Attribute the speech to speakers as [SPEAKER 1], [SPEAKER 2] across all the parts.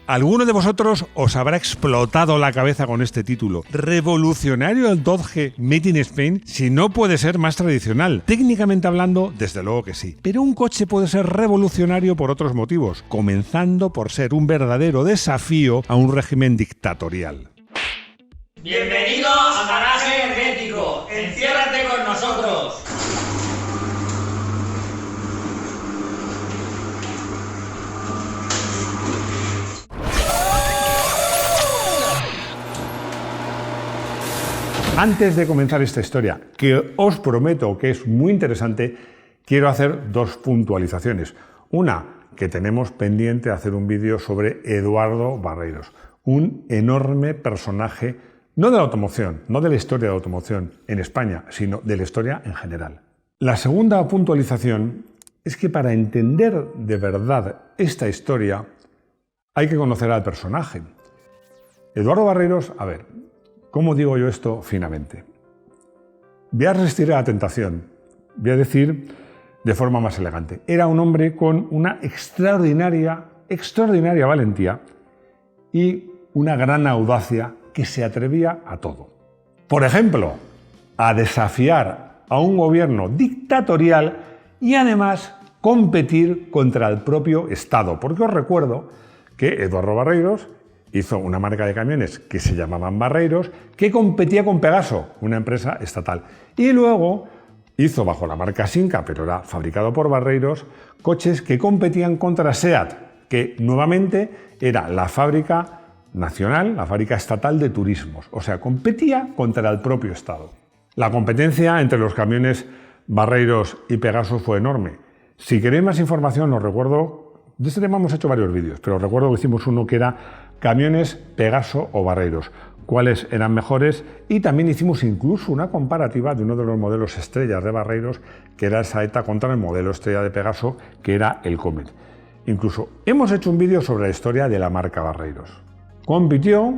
[SPEAKER 1] Alguno de vosotros os habrá explotado la cabeza con este título. ¿Revolucionario el Dodge Made in Spain? Si no puede ser más tradicional. Técnicamente hablando, desde luego que sí. Pero un coche puede ser revolucionario por otros motivos, comenzando por ser un verdadero desafío a un régimen dictatorial.
[SPEAKER 2] Bienvenido a Garaje Energético. Enciérrate con nosotros.
[SPEAKER 1] Antes de comenzar esta historia, que os prometo que es muy interesante, quiero hacer dos puntualizaciones. Una, que tenemos pendiente hacer un vídeo sobre Eduardo Barreiros, un enorme personaje, no de la automoción, no de la historia de la automoción en España, sino de la historia en general. La segunda puntualización es que para entender de verdad esta historia hay que conocer al personaje. Eduardo Barreiros, a ver, ¿cómo digo yo esto finamente? Voy a resistir a la tentación, voy a decir de forma más elegante. Era un hombre con una extraordinaria valentía y una gran audacia que se atrevía a todo. Por ejemplo, a desafiar a un gobierno dictatorial y además competir contra el propio Estado. Porque os recuerdo que Eduardo Barreiros hizo una marca de camiones que se llamaban Barreiros, que competía con Pegaso, una empresa estatal. Y luego hizo bajo la marca Simca, pero era fabricado por Barreiros, coches que competían contra SEAT, que nuevamente era la fábrica nacional, la fábrica estatal de turismos. O sea, competía contra el propio Estado. La competencia entre los camiones Barreiros y Pegaso fue enorme. Si queréis más información, os recuerdo, de este tema hemos hecho varios vídeos, pero os recuerdo que hicimos uno que era camiones Pegaso o Barreiros, cuáles eran mejores, y también hicimos incluso una comparativa de uno de los modelos estrellas de Barreiros, que era el Saeta, contra el modelo estrella de Pegaso, que era el Comet. Incluso hemos hecho un vídeo sobre la historia de la marca Barreiros. Compitió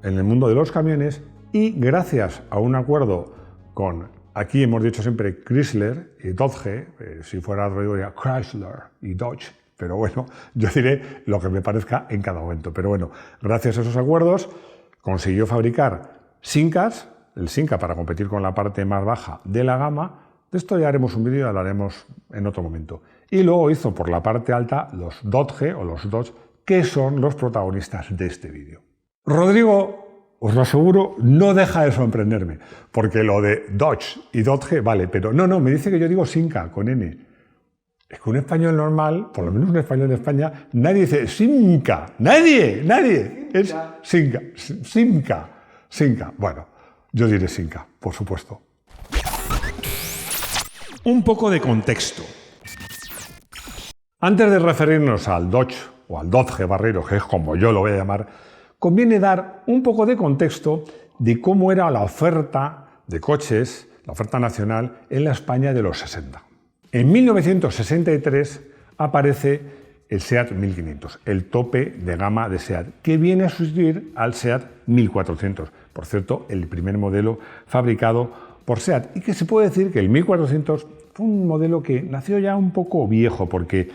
[SPEAKER 1] en el mundo de los camiones y gracias a un acuerdo con, aquí hemos dicho siempre Chrysler y Dodge, si fuera Rodrigo diría Chrysler y Dodge, pero bueno, yo diré lo que me parezca en cada momento. Pero bueno, gracias a esos acuerdos consiguió fabricar Simcas, el Simca para competir con la parte más baja de la gama. De esto ya haremos un vídeo y hablaremos en otro momento. Y luego hizo por la parte alta los Dodge o los Dodge, que son los protagonistas de este vídeo. Rodrigo, os lo aseguro, no deja de sorprenderme, porque lo de Dodge y Dodge vale, pero no, me dice que yo digo Simca con N. Es que un español normal, por lo menos un español de España, nadie dice Simca, nadie, es Simca. Bueno, yo diré Simca, por supuesto. Un poco de contexto. Antes de referirnos al Dodge o al Dodge Barreiros, que es como yo lo voy a llamar, conviene dar un poco de contexto de cómo era la oferta de coches, la oferta nacional en la España de los 60. En 1963 aparece el SEAT 1500, el tope de gama de SEAT, que viene a sustituir al SEAT 1400. Por cierto, el primer modelo fabricado por SEAT, y que se puede decir que el 1400 fue un modelo que nació ya un poco viejo, porque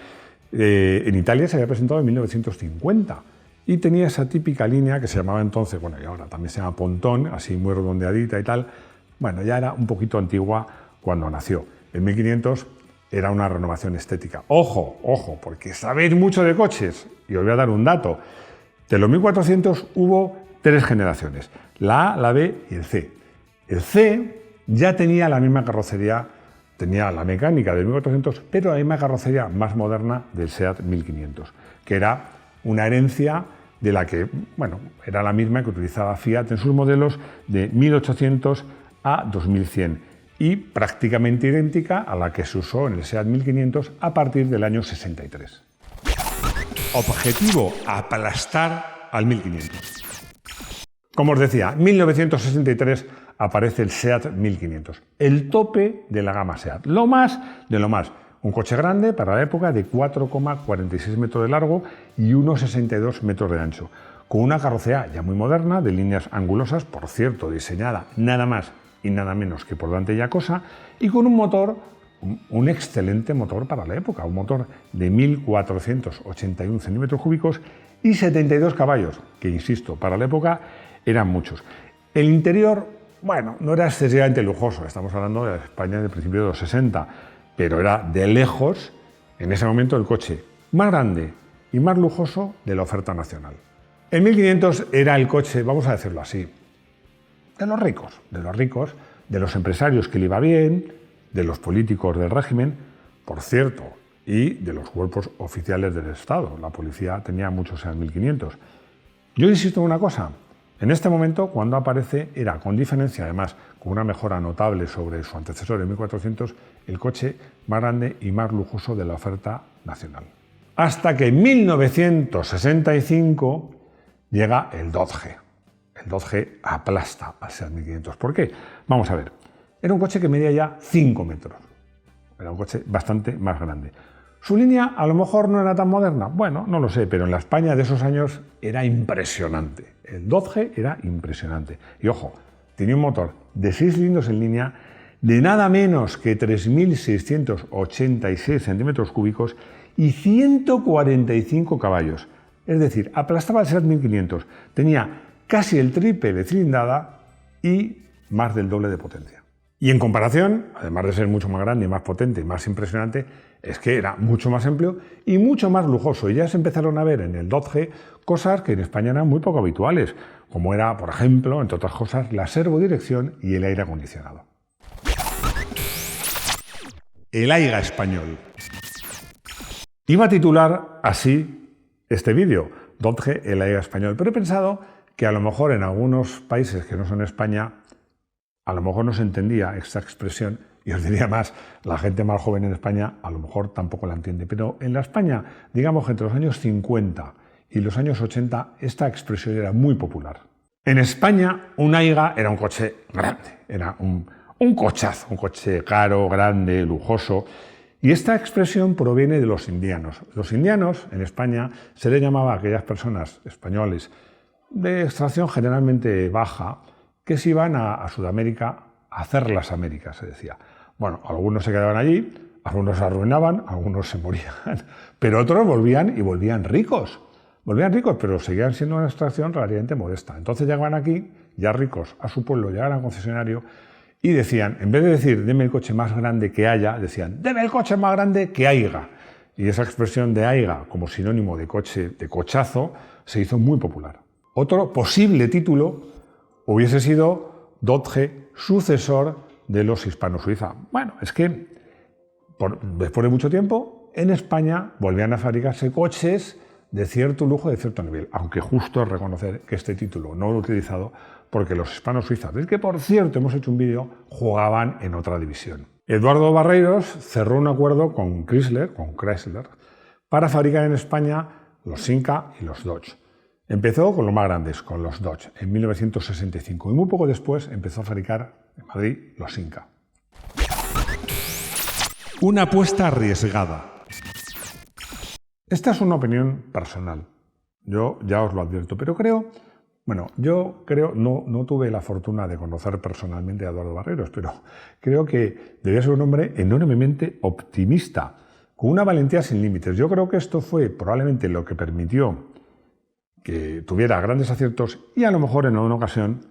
[SPEAKER 1] en Italia se había presentado en 1950 y tenía esa típica línea que se llamaba entonces, bueno, y ahora también se llama Pontón, así muy redondeadita y tal. Bueno, ya era un poquito antigua cuando nació. El 1500 era una renovación estética. Ojo, porque sabéis mucho de coches, y os voy a dar un dato. De los 1400 hubo 3 generaciones, la A, la B y el C. El C ya tenía la misma carrocería, tenía la mecánica del 1400, pero la misma carrocería más moderna del SEAT 1500, que era una herencia de la que, bueno, era la misma que utilizaba Fiat en sus modelos de 1800 a 2100 y prácticamente idéntica a la que se usó en el SEAT 1500 a partir del año 63. Objetivo: aplastar al 1500. Como os decía, en 1963 aparece el SEAT 1500, el tope de la gama SEAT, lo más de lo más. Un coche grande para la época de 4,46 metros de largo y 1,62 metros de ancho, con una carrocería ya muy moderna, de líneas angulosas, por cierto, diseñada nada más y nada menos que por Dante Giacosa, y con un motor un excelente motor para la época, un motor de 1.481 centímetros cúbicos y 72 caballos, que insisto, para la época eran muchos. El interior, bueno, no era excesivamente lujoso, estamos hablando de España del principio de los 60, pero era de lejos, en ese momento, el coche más grande y más lujoso de la oferta nacional. El 1500 era el coche, vamos a decirlo así, de los ricos, de los empresarios que le iba bien, de los políticos del régimen, por cierto, y de los cuerpos oficiales del Estado. La policía tenía muchos en el 1500. Yo insisto en una cosa, en este momento, cuando aparece, era con diferencia, además, con una mejora notable sobre su antecesor en 1400, el coche más grande y más lujoso de la oferta nacional. Hasta que en 1965 llega el Dodge. El Dodge aplasta al Seat 1500. ¿Por qué? Vamos a ver. Era un coche que medía ya 5 metros. Era un coche bastante más grande. ¿Su línea a lo mejor no era tan moderna? Bueno, no lo sé, pero en la España de esos años era impresionante. El Dodge era impresionante. Y ojo, tenía un motor de 6 cilindros en línea de nada menos que 3.686 centímetros cúbicos y 145 caballos. Es decir, aplastaba el Seat 1500. Tenía casi el triple de cilindrada y más del doble de potencia. Y en comparación, además de ser mucho más grande, más potente y más impresionante, es que era mucho más amplio y mucho más lujoso. Y ya se empezaron a ver en el Dodge cosas que en España eran muy poco habituales, como era, por ejemplo, entre otras cosas, la servodirección y el aire acondicionado. El AIGA español. Iba a titular así este vídeo, Dodge, el AIGA español, pero he pensado que a lo mejor en algunos países que no son España, a lo mejor no se entendía esta expresión, y os diría más, la gente más joven en España a lo mejor tampoco la entiende, pero en la España, digamos que entre los años 50 y los años 80, esta expresión era muy popular. En España, un AIGA era un coche grande, era un cochazo, un coche caro, grande, lujoso, y esta expresión proviene de los indianos. Los indianos, en España, se les llamaba a aquellas personas españoles de extracción generalmente baja, que se iban a Sudamérica a hacer las Américas, se decía. Bueno, algunos se quedaban allí, algunos se arruinaban, algunos se morían, pero otros volvían y volvían ricos. Volvían ricos, pero seguían siendo una extracción relativamente modesta. Entonces llegaban aquí, ya ricos, a su pueblo, llegaban al concesionario y decían, en vez de decir, deme el coche más grande que haya, decían, deme el coche más grande que haiga. Y esa expresión de haiga como sinónimo de coche, de cochazo, se hizo muy popular. Otro posible título hubiese sido Dodge, sucesor de los Hispano-Suiza. Bueno, es que después de mucho tiempo, en España volvían a fabricarse coches de cierto lujo, de cierto nivel, aunque justo es reconocer que este título no lo he utilizado porque los Hispano-Suizas, del que por cierto hemos hecho un vídeo, jugaban en otra división. Eduardo Barreiros cerró un acuerdo con Chrysler, para fabricar en España los Simca y los Dodge. Empezó con los más grandes, con los Dodge, en 1965, y muy poco después empezó a fabricar en Madrid los Simca. Una apuesta arriesgada. Esta es una opinión personal, yo ya os lo advierto, pero yo creo, no tuve la fortuna de conocer personalmente a Eduardo Barreiros, pero creo que debía ser un hombre enormemente optimista, con una valentía sin límites. Yo creo que esto fue probablemente lo que permitió que tuviera grandes aciertos y a lo mejor en una ocasión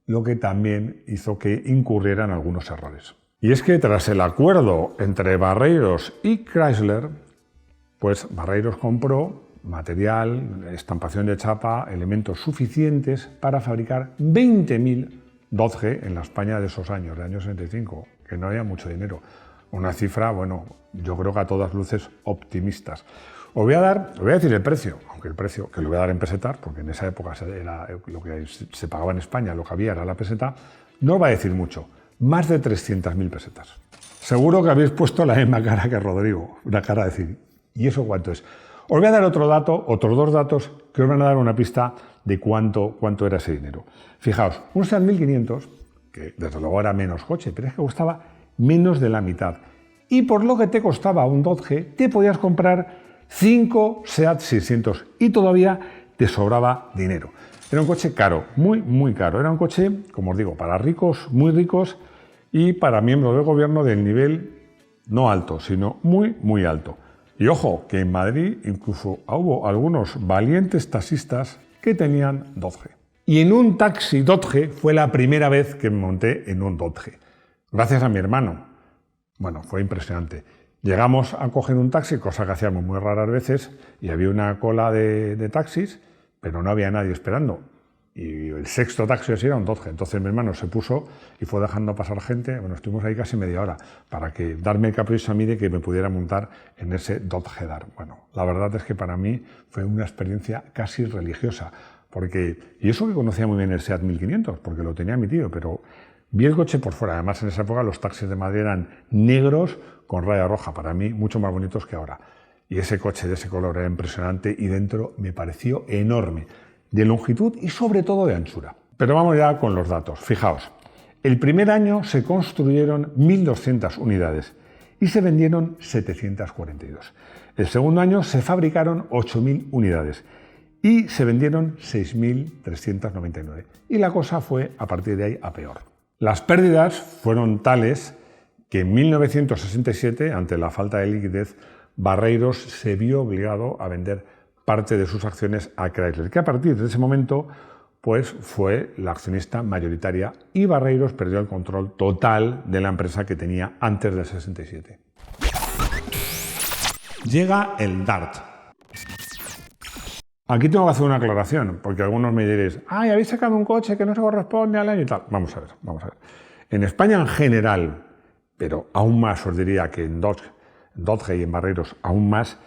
[SPEAKER 1] lo que también hizo que incurrieran algunos errores. Y es que tras el acuerdo entre Barreiros y Chrysler, pues Barreiros compró material, estampación de chapa, elementos suficientes para fabricar 20.000 Dodge en la España de esos años, de años 65, que no había mucho dinero. Una cifra, bueno, yo creo que a todas luces optimistas. Os voy a decir el precio, aunque el precio que lo voy a dar en pesetas, porque en esa época era lo que se pagaba en España, lo que había era la peseta, no os va a decir mucho, más de 300.000 pesetas. Seguro que habéis puesto la misma cara que Rodrigo, una cara de decir, ¿y eso cuánto es? Os voy a dar otros dos datos que os van a dar una pista de cuánto era ese dinero. Fijaos, un Seat 1500, que desde luego era menos coche, pero es que costaba menos de la mitad. Y por lo que te costaba un Dodge, te podías comprar 5 Seat 600 y todavía te sobraba dinero. Era un coche caro, muy, muy caro. Era un coche, como os digo, para ricos, muy ricos y para miembros del gobierno del nivel no alto, sino muy, muy alto. Y ojo, que en Madrid incluso hubo algunos valientes taxistas que tenían Dodge. Y en un taxi Dodge fue la primera vez que me monté en un Dodge. Gracias a mi hermano. Bueno, fue impresionante. Llegamos a coger un taxi, cosa que hacíamos muy raras veces, y había una cola de taxis, pero no había nadie esperando. Y el sexto taxi así era un Dodge. Entonces mi hermano se puso y fue dejando pasar gente. Bueno, estuvimos ahí casi media hora para darme el capricho a mí de que me pudiera montar en ese Dodge Dart. Bueno, la verdad es que para mí fue una experiencia casi religiosa. Y eso que conocía muy bien el Seat 1500, porque lo tenía mi tío, pero vi el coche por fuera. Además, en esa época los taxis de Madrid eran negros con raya roja. Para mí, mucho más bonitos que ahora. Y ese coche de ese color era impresionante y dentro me pareció enorme, de longitud y sobre todo de anchura. Pero vamos ya con los datos. Fijaos, el primer año se construyeron 1.200 unidades y se vendieron 742. El segundo año se fabricaron 8.000 unidades y se vendieron 6.399. Y la cosa fue a partir de ahí a peor. Las pérdidas fueron tales que en 1967, ante la falta de liquidez, Barreiros se vio obligado a vender parte de sus acciones a Chrysler, que a partir de ese momento pues, fue la accionista mayoritaria y Barreiros perdió el control total de la empresa que tenía antes del 67. Llega el Dart. Aquí tengo que hacer una aclaración, porque algunos me diréis, ¡ay, habéis sacado un coche que no se corresponde al año y tal! Vamos a ver. En España en general, pero aún más os diría que en Dodge y en Barreiros aún más,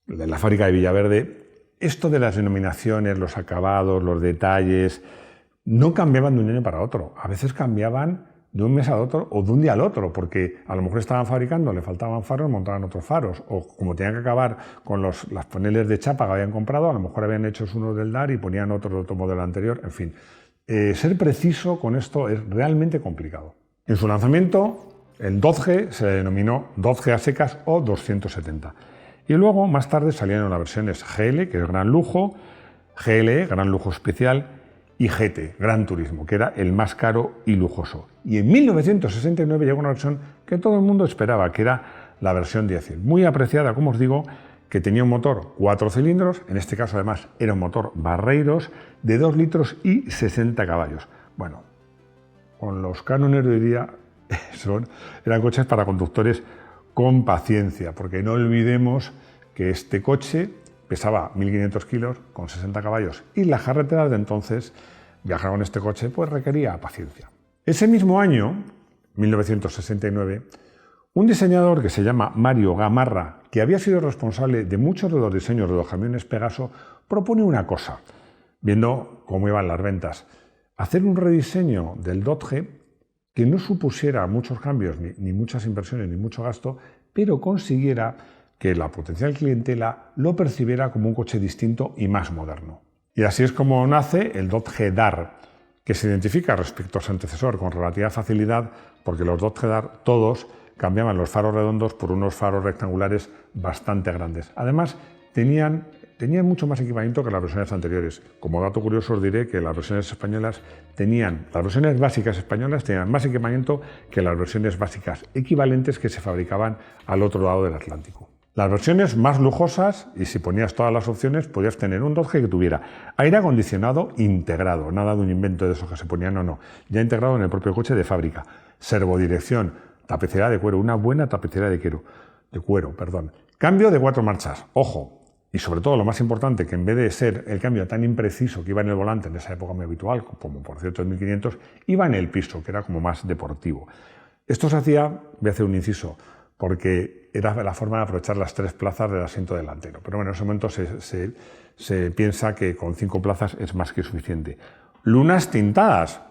[SPEAKER 1] de la fábrica de Villaverde, esto de las denominaciones, los acabados, los detalles, no cambiaban de un año para otro. A veces cambiaban de un mes al otro o de un día al otro, porque a lo mejor estaban fabricando, le faltaban faros, montaban otros faros, o como tenían que acabar con las paneles de chapa que habían comprado, a lo mejor habían hecho unos del Dart y ponían otro de otro modelo anterior, en fin. Ser preciso con esto es realmente complicado. En su lanzamiento, el Dodge se denominó Dodge a secas o 270. Y luego, más tarde, salieron las versiones GL, que es gran lujo, GLE, gran lujo especial, y GT, gran turismo, que era el más caro y lujoso. Y en 1969 llegó una versión que todo el mundo esperaba, que era la versión diésel. Muy apreciada, como os digo, que tenía un motor 4 cilindros, en este caso además era un motor Barreiros, de 2 litros y 60 caballos. Bueno, con los cánones de hoy día eran coches para conductores con paciencia, porque no olvidemos que este coche pesaba 1.500 kilos con 60 caballos y las carreteras de entonces, viajar con este coche pues requería paciencia. Ese mismo año, 1969, un diseñador que se llama Mario Gamarra, que había sido responsable de muchos de los diseños de los camiones Pegaso, propone una cosa, viendo cómo iban las ventas, hacer un rediseño del Dodge que no supusiera muchos cambios, ni muchas inversiones, ni mucho gasto, pero consiguiera que la potencial clientela lo percibiera como un coche distinto y más moderno. Y así es como nace el Dodge Dart, que se identifica respecto a su antecesor con relativa facilidad, porque los Dodge Dart todos cambiaban los faros redondos por unos faros rectangulares bastante grandes. Además, tenían mucho más equipamiento que las versiones anteriores. Como dato curioso os diré que las versiones básicas españolas tenían más equipamiento que las versiones básicas equivalentes que se fabricaban al otro lado del Atlántico. Las versiones más lujosas, y si ponías todas las opciones, podías tener un Dodge que tuviera aire acondicionado integrado, nada de un invento de esos que se ponían, no, ya integrado en el propio coche de fábrica, servodirección, tapicería de cuero, una buena tapicería de cuero, cambio de 4 marchas, ojo. Y sobre todo, lo más importante, que en vez de ser el cambio tan impreciso que iba en el volante en esa época muy habitual, como por cierto en 1500, iba en el piso, que era como más deportivo. Esto se hacía, voy a hacer un inciso, porque era la forma de aprovechar las 3 plazas del asiento delantero. Pero bueno, en ese momento se piensa que con 5 plazas es más que suficiente. Lunas tintadas,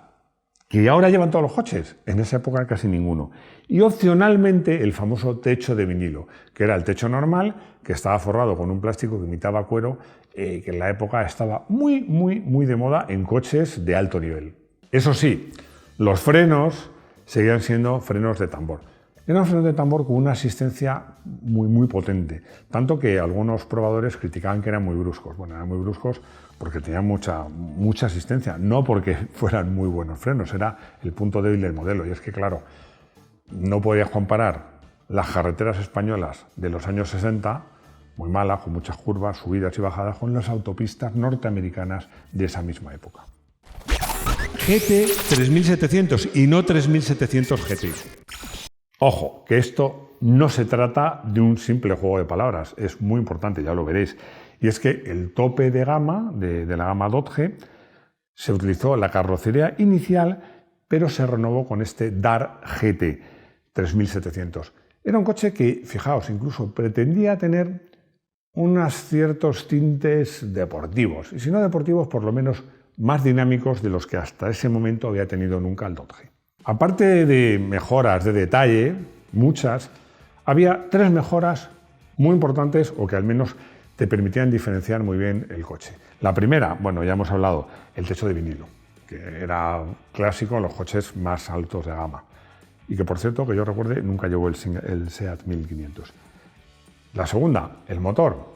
[SPEAKER 1] que ahora llevan todos los coches, en esa época casi ninguno. Y opcionalmente el famoso techo de vinilo, que era el techo normal, que estaba forrado con un plástico que imitaba cuero, que en la época estaba muy de moda en coches de alto nivel. Eso sí, los frenos seguían siendo frenos de tambor. Eran frenos de tambor con una asistencia muy potente, tanto que algunos probadores criticaban que eran muy bruscos. Bueno, eran muy bruscos porque tenían mucha asistencia, no porque fueran muy buenos frenos, era el punto débil del modelo. Y es que, claro, no podías comparar las carreteras españolas de los años 60, muy malas, con muchas curvas, subidas y bajadas, con las autopistas norteamericanas de esa misma época. GT 3700 y no 3700 GT. Ojo, que esto no se trata de un simple juego de palabras, es muy importante, ya lo veréis. Y es que el tope de gama, de la gama Dodge, se utilizó la carrocería inicial, pero se renovó con este Dart GT 3700. Era un coche que, fijaos, incluso pretendía tener unos ciertos tintes deportivos, y si no deportivos, por lo menos más dinámicos de los que hasta ese momento había tenido nunca el Dodge. Aparte de mejoras de detalle, muchas, había 3 mejoras muy importantes o que al menos te permitían diferenciar muy bien el coche. La primera, bueno, ya hemos hablado, el techo de vinilo, que era clásico en los coches más altos de gama y que, por cierto, que yo recuerde, nunca llevó el SEAT 1500. La segunda, el motor.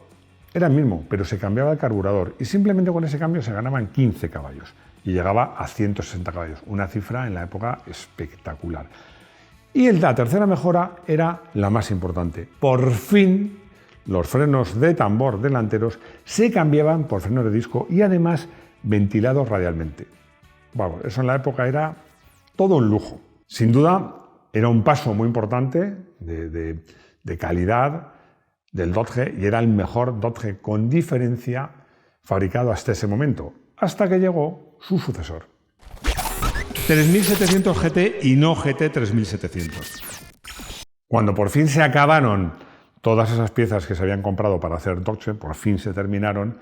[SPEAKER 1] Era el mismo, pero se cambiaba el carburador y simplemente con ese cambio se ganaban 15 caballos y llegaba a 160 caballos, una cifra en la época espectacular. Y la tercera mejora era la más importante. Por fin los frenos de tambor delanteros se cambiaban por frenos de disco y además ventilados radialmente. Bueno, eso en la época era todo un lujo. Sin duda era un paso muy importante de calidad del Dodge y era el mejor Dodge con diferencia fabricado hasta ese momento, hasta que llegó su sucesor. 3700 GT y no GT 3700. Cuando por fin se acabaron todas esas piezas que se habían comprado para hacer Dodge, por fin se terminaron,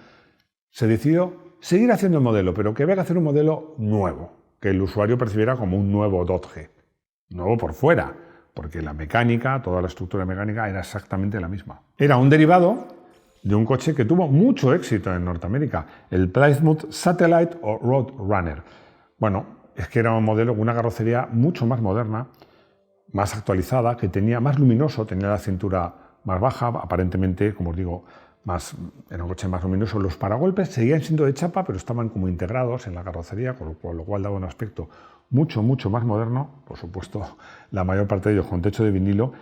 [SPEAKER 1] se decidió seguir haciendo el modelo, pero que había que hacer un modelo nuevo, que el usuario percibiera como un nuevo Dodge. Nuevo por fuera, porque la mecánica, toda la estructura mecánica era exactamente la misma. Era un derivado de un coche que tuvo mucho éxito en Norteamérica, el Plymouth Satellite o Roadrunner. Bueno, es que era un modelo con una carrocería mucho más moderna, más actualizada, que tenía más luminoso, tenía la cintura más baja, aparentemente, como os digo, era un coche más luminoso. Los paragolpes seguían siendo de chapa, pero estaban como integrados en la carrocería, con lo cual daba un aspecto mucho más moderno, por supuesto, la mayor parte de ellos con techo de vinilo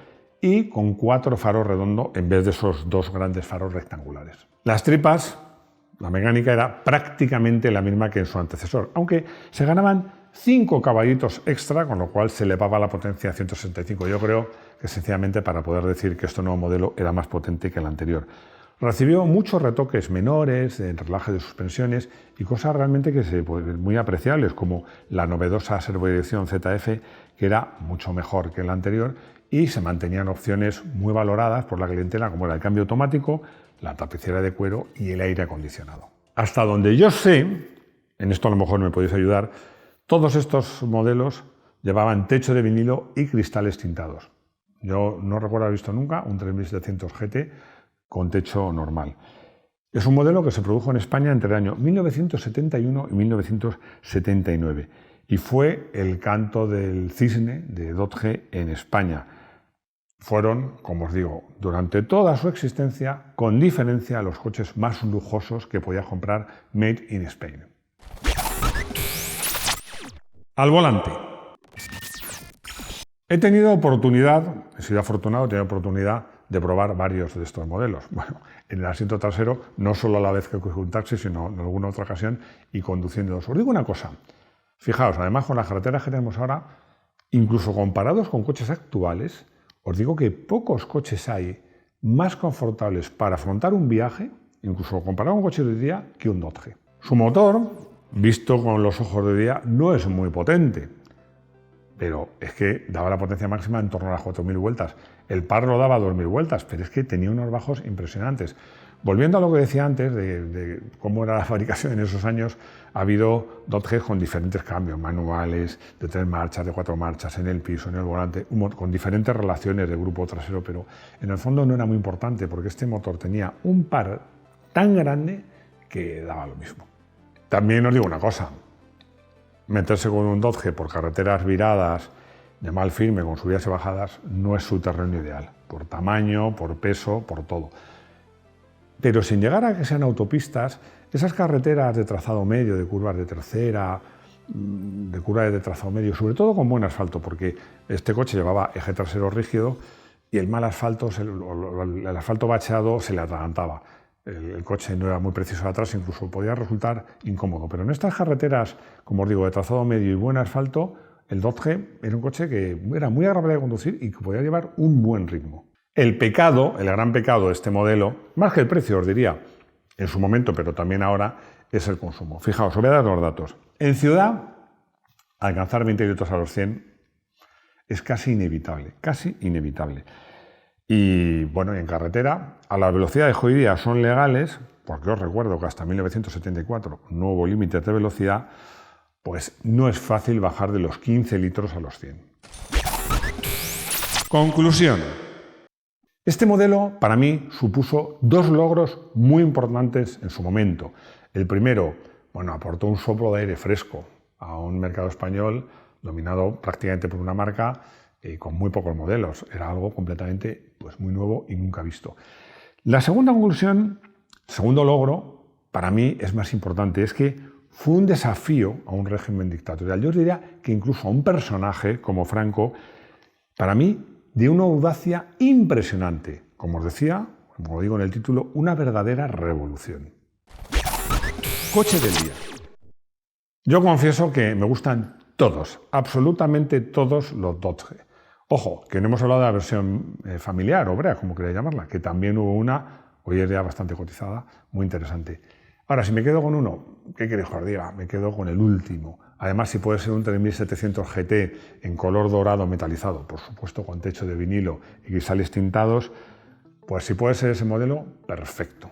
[SPEAKER 1] y con 4 faros redondos en vez de esos 2 grandes faros rectangulares. Las tripas, la mecánica era prácticamente la misma que en su antecesor, aunque se ganaban 5 caballitos extra, con lo cual se elevaba la potencia a 165. Yo creo que sencillamente para poder decir que este nuevo modelo era más potente que el anterior. Recibió muchos retoques menores, en relaje de suspensiones y cosas realmente muy apreciables, como la novedosa servodirección ZF, que era mucho mejor que la anterior, y se mantenían opciones muy valoradas por la clientela, como era el cambio automático, la tapicería de cuero y el aire acondicionado. Hasta donde yo sé, en esto a lo mejor me podéis ayudar, todos estos modelos llevaban techo de vinilo y cristales tintados. Yo no recuerdo haber visto nunca un 3700 GT con techo normal. Es un modelo que se produjo en España entre el año 1971 y 1979 y fue el canto del cisne de Dodge en España. Fueron, como os digo, durante toda su existencia, con diferencia, los coches más lujosos que podía comprar Made in Spain. Al volante. He tenido oportunidad, he sido afortunado, he tenido oportunidad de probar varios de estos modelos. Bueno, en el asiento trasero, no solo a la vez que cogí un taxi, sino en alguna otra ocasión y conduciéndolos. Os digo una cosa, fijaos, además con las carreteras que tenemos ahora, incluso comparados con coches actuales, os digo que pocos coches hay más confortables para afrontar un viaje, incluso comparado con coches de día, que un Dodge. Su motor, visto con los ojos de día, no es muy potente, pero es que daba la potencia máxima en torno a las 4.000 vueltas. El par lo daba a 2.000 vueltas, pero es que tenía unos bajos impresionantes. Volviendo a lo que decía antes de cómo era la fabricación en esos años, ha habido Dodge con diferentes cambios, manuales, de 3 marchas, de 4 marchas, en el piso, en el volante, con diferentes relaciones de grupo trasero, pero en el fondo no era muy importante porque este motor tenía un par tan grande que daba lo mismo. También os digo una cosa, meterse con un Dodge por carreteras viradas, de mal firme, con subidas y bajadas, no es su terreno ideal, por tamaño, por peso, por todo. Pero sin llegar a que sean autopistas, esas carreteras de trazado medio, de curvas de tercera, de curvas de trazado medio, sobre todo con buen asfalto, porque este coche llevaba eje trasero rígido, y el mal asfalto, el asfalto bacheado se le atragantaba. El coche no era muy preciso atrás, incluso podía resultar incómodo. Pero en estas carreteras, como os digo, de trazado medio y buen asfalto, el Dodge era un coche que era muy agradable de conducir y que podía llevar un buen ritmo. El pecado, el gran pecado de este modelo, más que el precio os diría, en su momento, pero también ahora, es el consumo. Fijaos, os voy a dar los datos. En ciudad, alcanzar 20 litros a los 100 es casi inevitable, casi inevitable. Y bueno, en carretera, a las velocidades que hoy día son legales, porque os recuerdo que hasta 1974 no hubo límites de velocidad, pues no es fácil bajar de los 15 litros a los 100. Conclusión. Este modelo, para mí, supuso dos logros muy importantes en su momento. El primero, bueno, aportó un soplo de aire fresco a un mercado español dominado prácticamente por una marca con muy pocos modelos. Era algo completamente muy nuevo y nunca visto. La segunda conclusión, segundo logro, para mí es más importante, es que fue un desafío a un régimen dictatorial. Yo os diría que incluso a un personaje como Franco, para mí, de una audacia impresionante. Como os decía, como lo digo en el título, una verdadera revolución. Coche del día. Yo confieso que me gustan todos, absolutamente todos los Dodge. Ojo, que no hemos hablado de la versión familiar o Brea, como queréis llamarla, que también hubo una, hoy es ya bastante cotizada, muy interesante. Ahora, si me quedo con uno, ¿qué queréis que os diga? Me quedo con el último. Además, si puede ser un 3700 GT en color dorado metalizado, por supuesto con techo de vinilo y cristales tintados, pues si puede ser ese modelo, perfecto.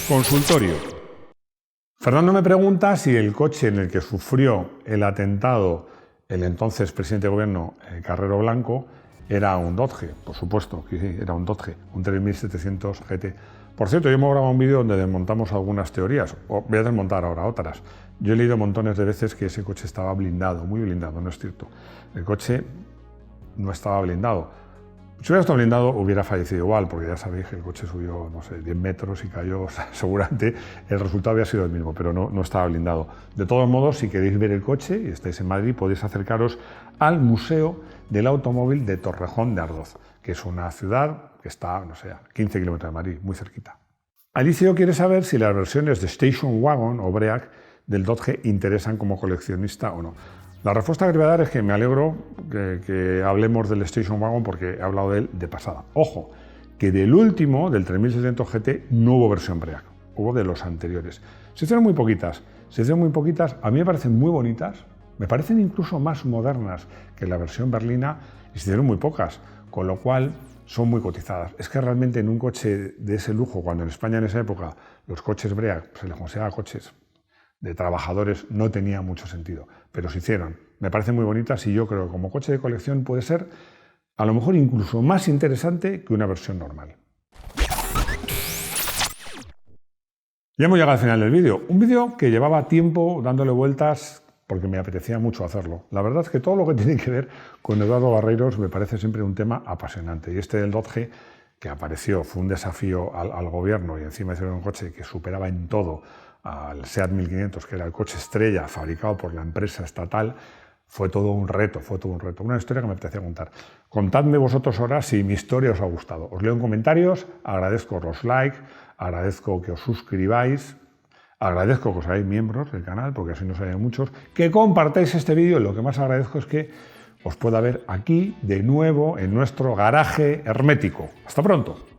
[SPEAKER 1] Consultorio. Fernando me pregunta si el coche en el que sufrió el atentado el entonces presidente de gobierno Carrero Blanco era un Dodge. Por supuesto que sí, era un Dodge, un 3700 GT. Por cierto, yo hemos grabado un vídeo donde desmontamos algunas teorías, voy a desmontar ahora otras. Yo he leído montones de veces que ese coche estaba blindado, muy blindado, no es cierto. El coche no estaba blindado. Si hubiera estado blindado, hubiera fallecido igual, porque ya sabéis que el coche subió, no sé, 10 metros y cayó, o sea, seguramente el resultado había sido el mismo, pero no estaba blindado. De todos modos, si queréis ver el coche y estáis en Madrid, podéis acercaros al Museo del Automóvil de Torrejón de Ardoz, que es una ciudad que está, no sé, a 15 kilómetros de Madrid, muy cerquita. Alicio quiere saber si las versiones de Station Wagon o Break del Dodge interesan como coleccionista o no. La respuesta que voy a dar es que me alegro que hablemos del Station Wagon porque he hablado de él de pasada. Ojo, que del último, del 3600 GT, no hubo versión Break, hubo de los anteriores. Se hicieron muy poquitas, a mí me parecen muy bonitas, me parecen incluso más modernas que la versión berlina y se hicieron muy pocas, con lo cual son muy cotizadas. Es que realmente en un coche de ese lujo, cuando en España en esa época los coches Break se les consideraba coches de trabajadores, no tenía mucho sentido, pero se hicieron. Me parecen muy bonitas y yo creo que como coche de colección puede ser a lo mejor incluso más interesante que una versión normal. Ya hemos llegado al final del vídeo, un vídeo que llevaba tiempo dándole vueltas porque me apetecía mucho hacerlo. La verdad es que todo lo que tiene que ver con Eduardo Barreiros me parece siempre un tema apasionante y este del Dodge que apareció fue un desafío al gobierno y encima hicieron un coche que superaba en todo al SEAT 1500, que era el coche estrella fabricado por la empresa estatal. Fue todo un reto, una historia que me apetecía contar. Contadme vosotros ahora si mi historia os ha gustado. Os leo en comentarios, agradezco los likes, agradezco que os suscribáis, agradezco que os hagáis miembros del canal, porque así nos hay muchos, que compartáis este vídeo. Lo que más agradezco es que os pueda ver aquí de nuevo en nuestro garaje hermético. Hasta pronto.